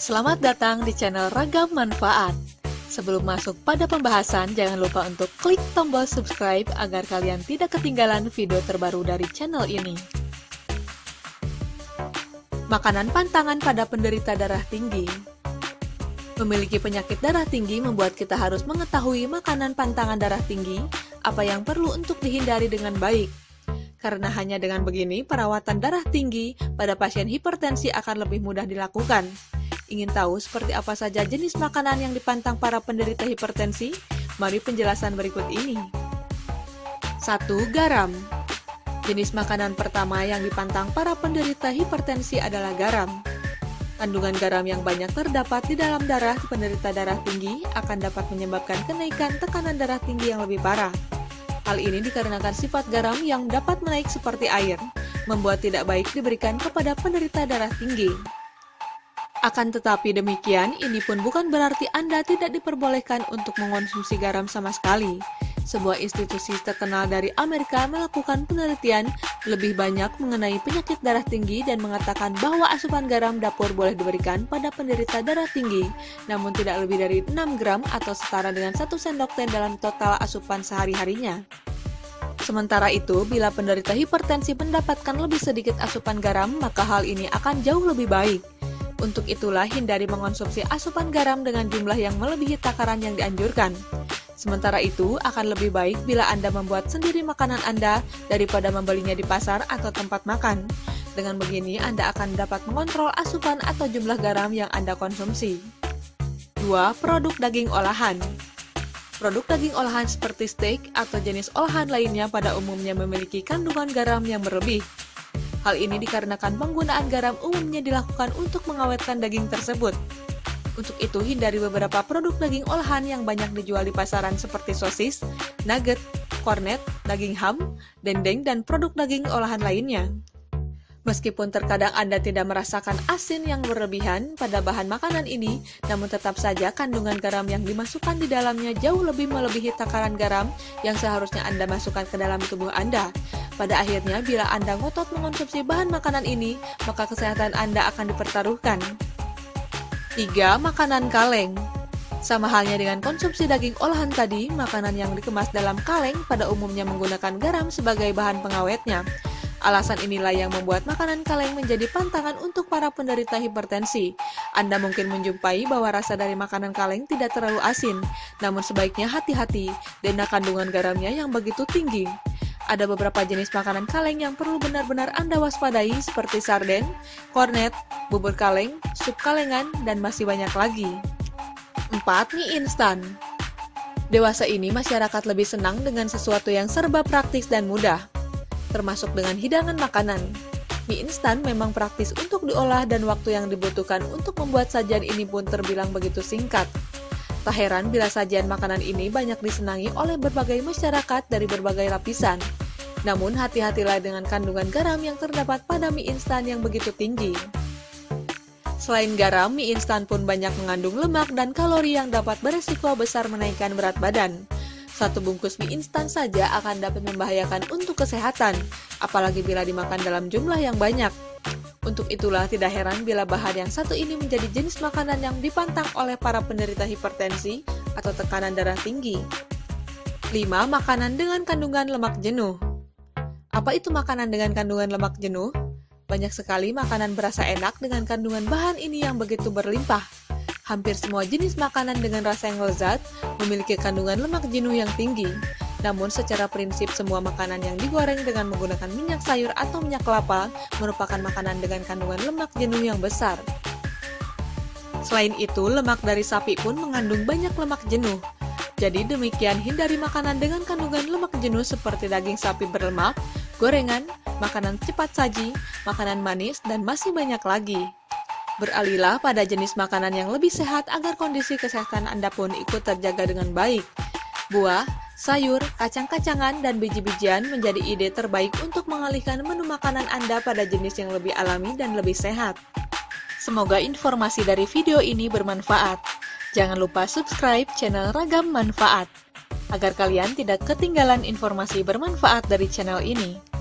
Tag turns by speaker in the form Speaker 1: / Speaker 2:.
Speaker 1: Selamat datang di channel Ragam Manfaat. Sebelum masuk pada pembahasan, jangan lupa untuk klik tombol subscribe agar kalian tidak ketinggalan video terbaru dari channel ini. Makanan pantangan pada penderita darah tinggi. Memiliki penyakit darah tinggi membuat kita harus mengetahui makanan pantangan darah tinggi, apa yang perlu untuk dihindari dengan baik. Karena hanya dengan begini, perawatan darah tinggi pada pasien hipertensi akan lebih mudah dilakukan. Ingin tahu seperti apa saja jenis makanan yang dipantang para penderita hipertensi? Mari penjelasan berikut ini. 1. Garam. Jenis makanan pertama yang dipantang para penderita hipertensi adalah garam. Kandungan garam yang banyak terdapat di dalam darah penderita darah tinggi akan dapat menyebabkan kenaikan tekanan darah tinggi yang lebih parah. Hal ini dikarenakan sifat garam yang dapat menaik seperti air, membuat tidak baik diberikan kepada penderita darah tinggi. Akan tetapi demikian, ini pun bukan berarti Anda tidak diperbolehkan untuk mengonsumsi garam sama sekali. Sebuah institusi terkenal dari Amerika melakukan penelitian lebih banyak mengenai penyakit darah tinggi dan mengatakan bahwa asupan garam dapur boleh diberikan pada penderita darah tinggi, namun tidak lebih dari 6 gram atau setara dengan 1 sendok teh dalam total asupan sehari-harinya. Sementara itu, bila penderita hipertensi mendapatkan lebih sedikit asupan garam, maka hal ini akan jauh lebih baik. Untuk itulah hindari mengonsumsi asupan garam dengan jumlah yang melebihi takaran yang dianjurkan. Sementara itu, akan lebih baik bila Anda membuat sendiri makanan Anda daripada membelinya di pasar atau tempat makan. Dengan begini, Anda akan dapat mengontrol asupan atau jumlah garam yang Anda konsumsi. 2. Produk daging olahan. Produk daging olahan seperti steak atau jenis olahan lainnya pada umumnya memiliki kandungan garam yang berlebih. Hal ini dikarenakan penggunaan garam umumnya dilakukan untuk mengawetkan daging tersebut. Untuk itu, hindari beberapa produk daging olahan yang banyak dijual di pasaran seperti sosis, nugget, kornet, daging ham, dendeng, dan produk daging olahan lainnya. Meskipun terkadang Anda tidak merasakan asin yang berlebihan pada bahan makanan ini, namun tetap saja kandungan garam yang dimasukkan di dalamnya jauh lebih melebihi takaran garam yang seharusnya Anda masukkan ke dalam tubuh Anda. Pada akhirnya, bila Anda ngotot mengonsumsi bahan makanan ini, maka kesehatan Anda akan dipertaruhkan. 3. Makanan kaleng. Sama halnya dengan konsumsi daging olahan tadi, makanan yang dikemas dalam kaleng pada umumnya menggunakan garam sebagai bahan pengawetnya. Alasan inilah yang membuat makanan kaleng menjadi pantangan untuk para penderita hipertensi. Anda mungkin menjumpai bahwa rasa dari makanan kaleng tidak terlalu asin, namun sebaiknya hati-hati dengan kandungan garamnya yang begitu tinggi. Ada beberapa jenis makanan kaleng yang perlu benar-benar Anda waspadai seperti sarden, kornet, bubur kaleng, sup kalengan, dan masih banyak lagi. 4. Mie instan. Dewasa ini masyarakat lebih senang dengan sesuatu yang serba praktis dan mudah, termasuk dengan hidangan makanan. Mie instan memang praktis untuk diolah dan waktu yang dibutuhkan untuk membuat sajian ini pun terbilang begitu singkat. Tak heran bila sajian makanan ini banyak disenangi oleh berbagai masyarakat dari berbagai lapisan. Namun hati-hatilah dengan kandungan garam yang terdapat pada mie instan yang begitu tinggi. Selain garam, mie instan pun banyak mengandung lemak dan kalori yang dapat beresiko besar menaikkan berat badan. Satu bungkus mie instan saja akan dapat membahayakan untuk kesehatan, apalagi bila dimakan dalam jumlah yang banyak. Untuk itulah tidak heran bila bahan yang satu ini menjadi jenis makanan yang dipantang oleh para penderita hipertensi atau tekanan darah tinggi. 5. Makanan dengan kandungan lemak jenuh. Apa itu makanan dengan kandungan lemak jenuh? Banyak sekali makanan berasa enak dengan kandungan bahan ini yang begitu berlimpah. Hampir semua jenis makanan dengan rasa yang lezat memiliki kandungan lemak jenuh yang tinggi. Namun secara prinsip semua makanan yang digoreng dengan menggunakan minyak sayur atau minyak kelapa merupakan makanan dengan kandungan lemak jenuh yang besar. Selain itu, lemak dari sapi pun mengandung banyak lemak jenuh. Jadi demikian hindari makanan dengan kandungan lemak jenuh seperti daging sapi berlemak, gorengan, makanan cepat saji, makanan manis, dan masih banyak lagi. Beralihlah pada jenis makanan yang lebih sehat agar kondisi kesehatan Anda pun ikut terjaga dengan baik. Buah, sayur, kacang-kacangan, dan biji-bijian menjadi ide terbaik untuk mengalihkan menu makanan Anda pada jenis yang lebih alami dan lebih sehat. Semoga informasi dari video ini bermanfaat. Jangan lupa subscribe channel Ragam Manfaat, agar kalian tidak ketinggalan informasi bermanfaat dari channel ini.